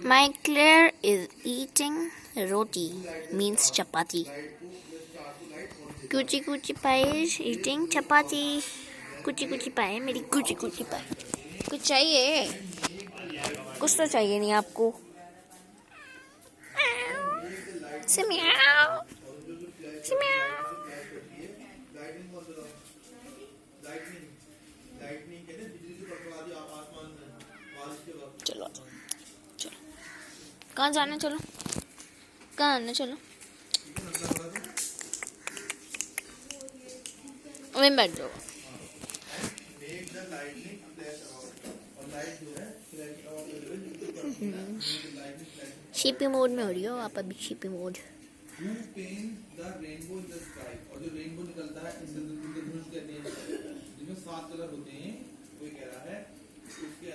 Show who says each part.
Speaker 1: My Claire is eating roti, means chapati. Kuchi Kuchi Pie is eating chapati. Kuchi Kuchi Pie, मेरी कुची कुची पाई. कुछ चाहिए? कुछ तो चाहिए नहीं आपको? Meow. Meow. चलो चलो, कहाँ जाना? चलो, कहाँ आना? चलो, वहीं बैठ जाओ. शीपी मोड में हो रही हो आप अभी. शीपी mode.
Speaker 2: Who paints the rainbow in the sky? और जो रेनबो निकलता है इंद्रधनुष कहते हैं, जिसमें 7 कलर होते हैं, कोई कह रहा है उसके